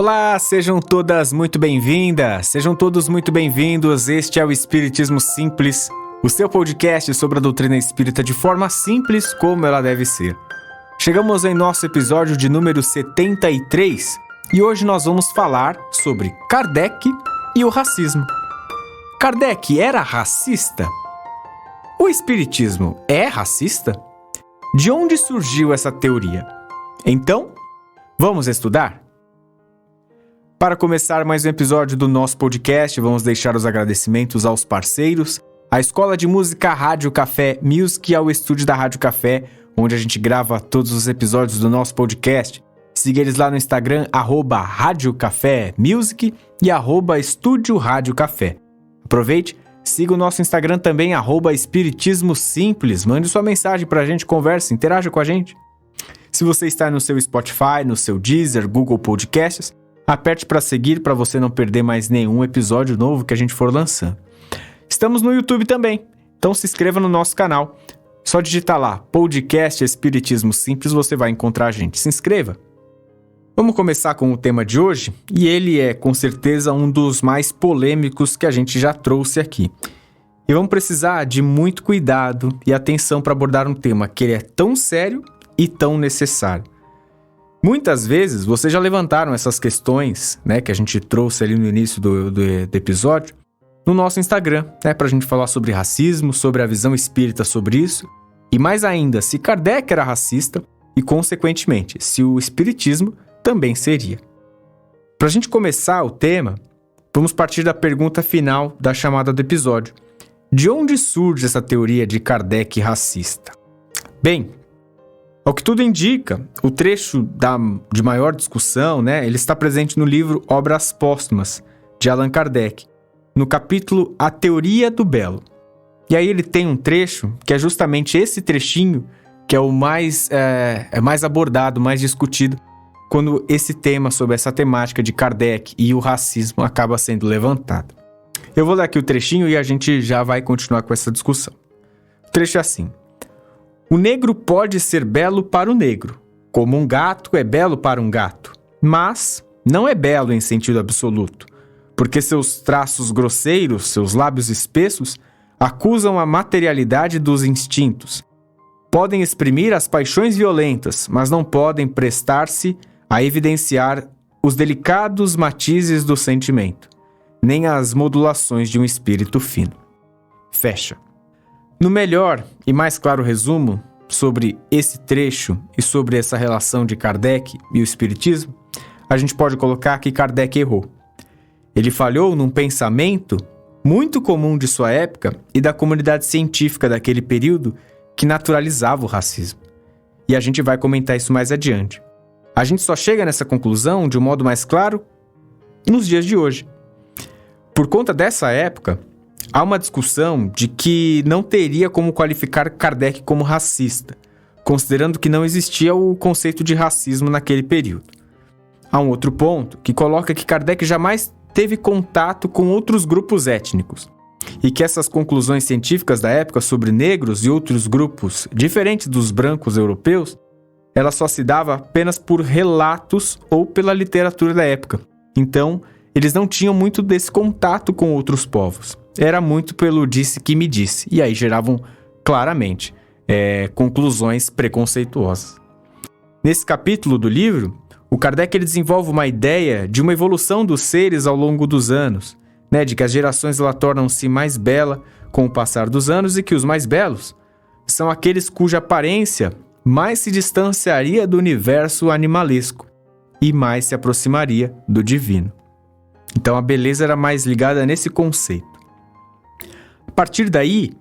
Olá, sejam todas muito bem-vindas, sejam todos muito bem-vindos. Este é o Espiritismo Simples, o seu podcast sobre a doutrina espírita de forma simples como ela deve ser. Chegamos em nosso episódio de número 73 e hoje nós vamos falar sobre Kardec e o racismo. Kardec era racista? O Espiritismo é racista? De onde surgiu essa teoria? Então, vamos estudar? Para começar mais um episódio do nosso podcast, vamos deixar os agradecimentos aos parceiros, à Escola de Música Rádio Café Music e ao estúdio da Rádio Café, onde a gente grava todos os episódios do nosso podcast. Siga eles lá no Instagram, @Rádio Café Music e @Estúdio Rádio Café. Aproveite, siga o nosso Instagram também, @Espiritismo Simples. Mande sua mensagem pra gente, converse, interaja com a gente. Se você está no seu Spotify, no seu Deezer, Google Podcasts, aperte para seguir para você não perder mais nenhum episódio novo que a gente for lançando. Estamos no YouTube também, então se inscreva no nosso canal. Só digitar lá, Podcast Espiritismo Simples, você vai encontrar a gente. Se inscreva. Vamos começar com o tema de hoje, e ele é com certeza um dos mais polêmicos que a gente já trouxe aqui. E vamos precisar de muito cuidado e atenção para abordar um tema que ele é tão sério e tão necessário. Muitas vezes, vocês já levantaram essas questões, né, que a gente trouxe ali no início do episódio, no nosso Instagram, né, pra gente falar sobre racismo, sobre a visão espírita sobre isso, e mais ainda, se Kardec era racista, e consequentemente, se o espiritismo também seria. Pra gente começar o tema, vamos partir da pergunta final da chamada do episódio. De onde surge essa teoria de Kardec racista? Bem, ao que tudo indica, o trecho de maior discussão, né, ele está presente no livro Obras Póstumas, de Allan Kardec, no capítulo A Teoria do Belo. E aí ele tem um trecho, que é justamente esse trechinho, que é o mais abordado, mais discutido, quando esse tema sobre essa temática de Kardec e o racismo acaba sendo levantado. Eu vou ler aqui o trechinho e a gente já vai continuar com essa discussão. O trecho é assim. O negro pode ser belo para o negro, como um gato é belo para um gato, mas não é belo em sentido absoluto, porque seus traços grosseiros, seus lábios espessos, acusam a materialidade dos instintos. Podem exprimir as paixões violentas, mas não podem prestar-se a evidenciar os delicados matizes do sentimento, nem as modulações de um espírito fino. Fecha. No melhor e mais claro resumo sobre esse trecho e sobre essa relação de Kardec e o espiritismo, a gente pode colocar que Kardec errou. Ele falhou num pensamento muito comum de sua época e da comunidade científica daquele período que naturalizava o racismo. E a gente vai comentar isso mais adiante. A gente só chega nessa conclusão de um modo mais claro nos dias de hoje. Por conta dessa época, há uma discussão de que não teria como qualificar Kardec como racista, considerando que não existia o conceito de racismo naquele período. Há um outro ponto que coloca que Kardec jamais teve contato com outros grupos étnicos, e que essas conclusões científicas da época sobre negros e outros grupos diferentes dos brancos europeus, ela só se dava apenas por relatos ou pela literatura da época. Então, eles não tinham muito desse contato com outros povos. Era muito pelo disse que me disse, e aí geravam claramente conclusões preconceituosas. Nesse capítulo do livro, o Kardec ele desenvolve uma ideia de uma evolução dos seres ao longo dos anos, né, de que as gerações ela tornam-se mais belas com o passar dos anos e que os mais belos são aqueles cuja aparência mais se distanciaria do universo animalesco e mais se aproximaria do divino. Então a beleza era mais ligada nesse conceito. A partir daí,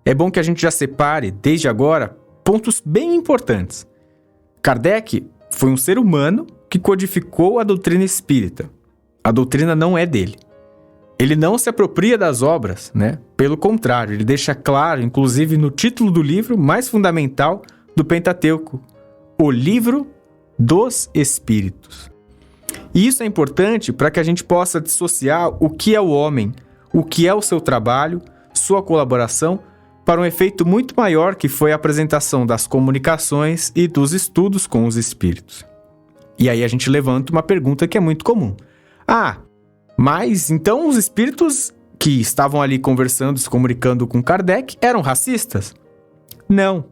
é bom que a gente já separe, desde agora, pontos bem importantes. Kardec foi um ser humano que codificou a doutrina espírita. A doutrina não é dele. Ele não se apropria das obras, né? Pelo contrário, ele deixa claro, inclusive no título do livro mais fundamental do Pentateuco, o Livro dos Espíritos. E isso é importante para que a gente possa dissociar o que é o homem, o que é o seu trabalho, sua colaboração, para um efeito muito maior que foi a apresentação das comunicações e dos estudos com os espíritos. E aí a gente levanta uma pergunta que é muito comum. Mas então os espíritos que estavam ali conversando, se comunicando com Kardec, eram racistas? Não.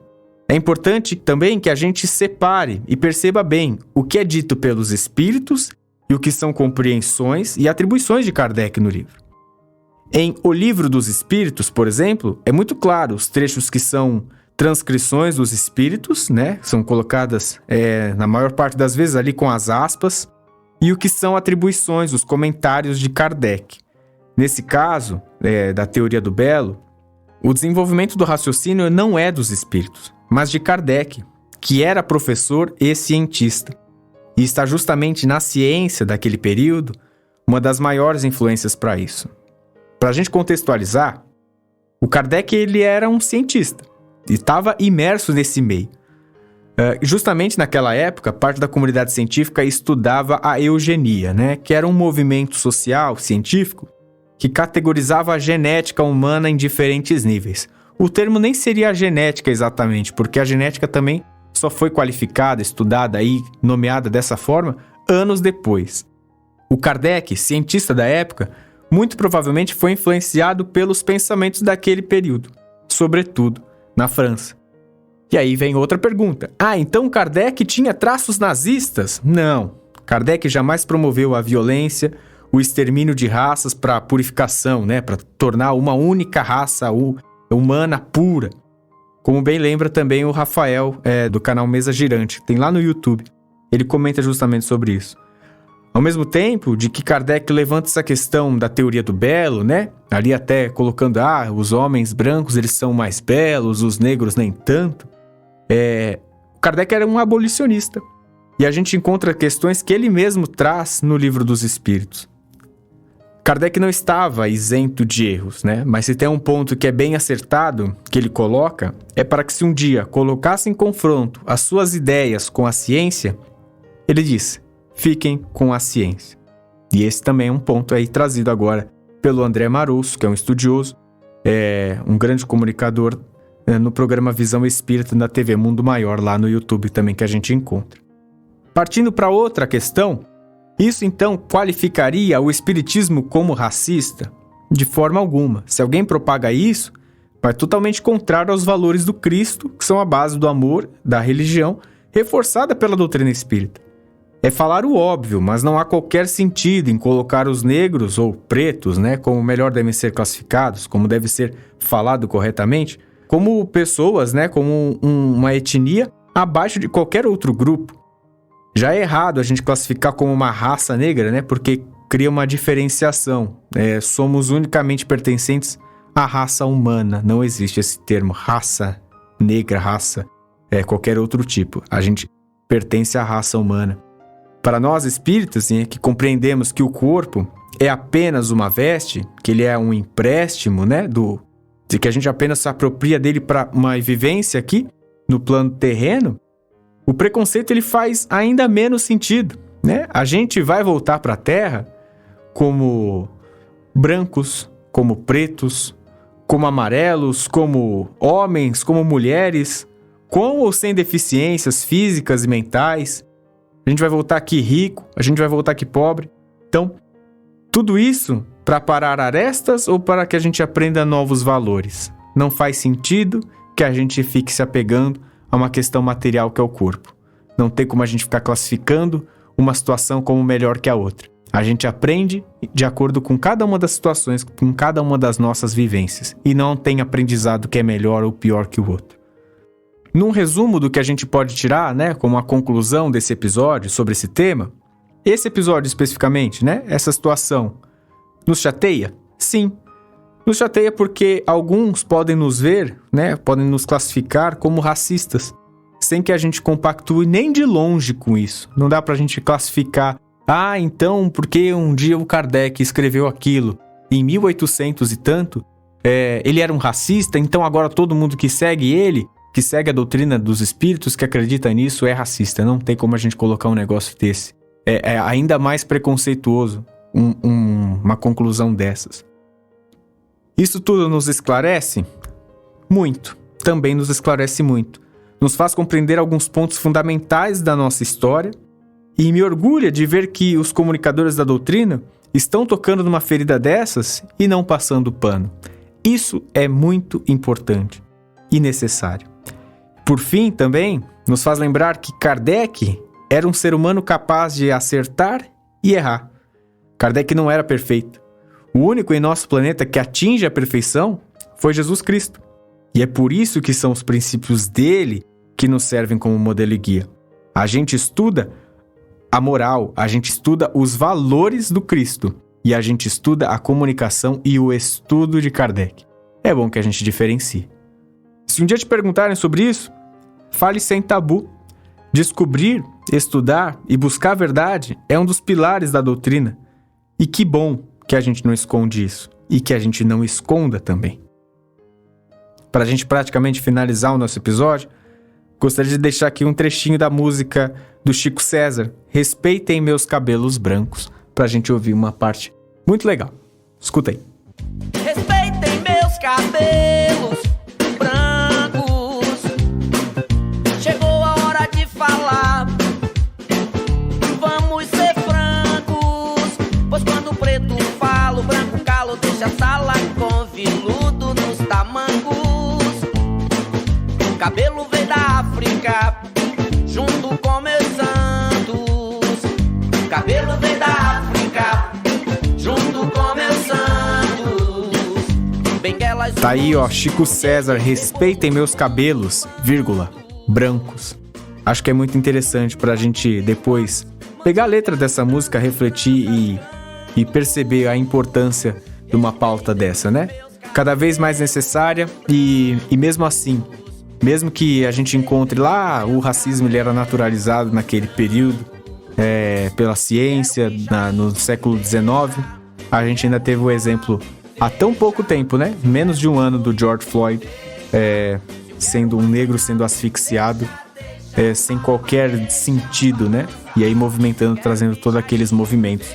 É importante também que a gente separe e perceba bem o que é dito pelos espíritos e o que são compreensões e atribuições de Kardec no livro. Em O Livro dos Espíritos, por exemplo, é muito claro os trechos que são transcrições dos espíritos, né? São colocadas, na maior parte das vezes, ali com as aspas, e o que são atribuições, os comentários de Kardec. Nesse caso, da teoria do belo, o desenvolvimento do raciocínio não é dos espíritos, mas de Kardec, que era professor e cientista. E está justamente na ciência daquele período uma das maiores influências para isso. Para a gente contextualizar, o Kardec ele era um cientista e estava imerso nesse meio. Justamente naquela época, parte da comunidade científica estudava a eugenia, né? Que era um movimento social, científico, que categorizava a genética humana em diferentes níveis. O termo nem seria a genética exatamente, porque a genética também só foi qualificada, estudada e nomeada dessa forma anos depois. O Kardec, cientista da época, muito provavelmente foi influenciado pelos pensamentos daquele período, sobretudo na França. E aí vem outra pergunta. Então Kardec tinha traços nazistas? Não. Kardec jamais promoveu a violência, o extermínio de raças para purificação, né? Para tornar uma única raça humana pura. Como bem lembra também o Rafael, do canal Mesa Girante, tem lá no YouTube. Ele comenta justamente sobre isso. Ao mesmo tempo de que Kardec levanta essa questão da teoria do belo, né? Ali até colocando, os homens brancos eles são mais belos, os negros nem tanto. Kardec era um abolicionista. E a gente encontra questões que ele mesmo traz no Livro dos Espíritos. Kardec não estava isento de erros, né? Mas se tem um ponto que é bem acertado, que ele coloca, é para que se um dia colocasse em confronto as suas ideias com a ciência, ele diz, fiquem com a ciência. E esse também é um ponto aí trazido agora pelo André Marusso, que é um estudioso, um grande comunicador no programa Visão Espírita da TV Mundo Maior, lá no YouTube também que a gente encontra. Partindo para outra questão, isso então qualificaria o espiritismo como racista? De forma alguma. Se alguém propaga isso, vai totalmente contrário aos valores do Cristo, que são a base do amor, da religião, reforçada pela doutrina espírita. É falar o óbvio, mas não há qualquer sentido em colocar os negros ou pretos, né, como melhor devem ser classificados, como deve ser falado corretamente, como pessoas, né, como uma etnia abaixo de qualquer outro grupo. Já é errado a gente classificar como uma raça negra, né? Porque cria uma diferenciação. Somos unicamente pertencentes à raça humana. Não existe esse termo raça negra, raça, qualquer outro tipo. A gente pertence à raça humana. Para nós espíritas, que compreendemos que o corpo é apenas uma veste, que ele é um empréstimo, né? De que a gente apenas se apropria dele para uma vivência aqui, no plano terreno, o preconceito ele faz ainda menos sentido, né? A gente vai voltar para a Terra como brancos, como pretos, como amarelos, como homens, como mulheres, com ou sem deficiências físicas e mentais. A gente vai voltar aqui rico, a gente vai voltar aqui pobre. Então, tudo isso para parar arestas ou para que a gente aprenda novos valores? Não faz sentido que a gente fique se apegando a uma questão material que é o corpo. Não tem como a gente ficar classificando uma situação como melhor que a outra. A gente aprende de acordo com cada uma das situações, com cada uma das nossas vivências. E não tem aprendizado que é melhor ou pior que o outro. Num resumo do que a gente pode tirar, né, como a conclusão desse episódio sobre esse tema, esse episódio especificamente, né, essa situação, nos chateia? Sim. Nos chateia porque alguns podem nos ver, né, podem nos classificar como racistas, sem que a gente compactue nem de longe com isso. Não dá pra gente classificar, então, porque um dia o Kardec escreveu aquilo, em 1800 e tanto, ele era um racista, então agora todo mundo que segue ele, que segue a doutrina dos espíritos, que acredita nisso, é racista. Não tem como a gente colocar um negócio desse. É ainda mais preconceituoso uma conclusão dessas. Isso tudo nos esclarece? Muito. Também nos esclarece muito. Nos faz compreender alguns pontos fundamentais da nossa história E me orgulha de ver que os comunicadores da doutrina estão tocando numa ferida dessas e não passando pano. Isso é muito importante e necessário. Por fim, também, nos faz lembrar que Kardec era um ser humano capaz de acertar e errar. Kardec não era perfeito. O único em nosso planeta que atinge a perfeição foi Jesus Cristo. E é por isso que são os princípios dele que nos servem como modelo e guia. A gente estuda a moral, a gente estuda os valores do Cristo e a gente estuda a comunicação e o estudo de Kardec. É bom que a gente diferencie. Se um dia te perguntarem sobre isso, fale sem tabu. Descobrir, estudar e buscar a verdade é um dos pilares da doutrina. E que bom que a gente não esconde isso e que a gente não esconda também. Para a gente praticamente finalizar o nosso episódio, gostaria de deixar aqui um trechinho da música do Chico César, Respeitem Meus Cabelos Brancos, para a gente ouvir uma parte muito legal. Escuta aí. Respeitem meus cabelos brancos, chegou a hora de falar. Vamos ser francos, pois quando o preto fala, o branco calo, deixa a sala com viludo nos tamancos. O cabelo veio da África, junto com meus santos. O cabelo veio da África, junto com meus santos. Benguelas. Tá aí, ó, Chico César, respeitem meus cabelos, vírgula, brancos. Acho que é muito interessante pra gente depois pegar a letra dessa música, refletir e perceber a importância de uma pauta dessa, né? Cada vez mais necessária e mesmo assim, mesmo que a gente encontre lá o racismo, ele era naturalizado naquele período pela ciência, no século XIX, a gente ainda teve o exemplo há tão pouco tempo, né? Menos de um ano do George Floyd, sendo um negro sendo asfixiado, sem qualquer sentido, né? E aí movimentando, trazendo todos aqueles movimentos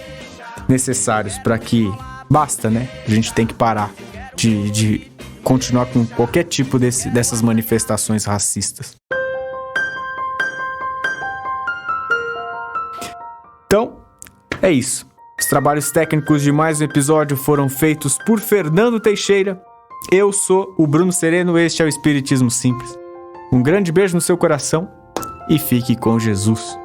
necessários para que basta, né? A gente tem que parar de continuar com qualquer tipo dessas manifestações racistas. Então, é isso. Os trabalhos técnicos de mais um episódio foram feitos por Fernando Teixeira. Eu sou o Bruno Sereno, este é o Espiritismo Simples. Um grande beijo no seu coração e fique com Jesus.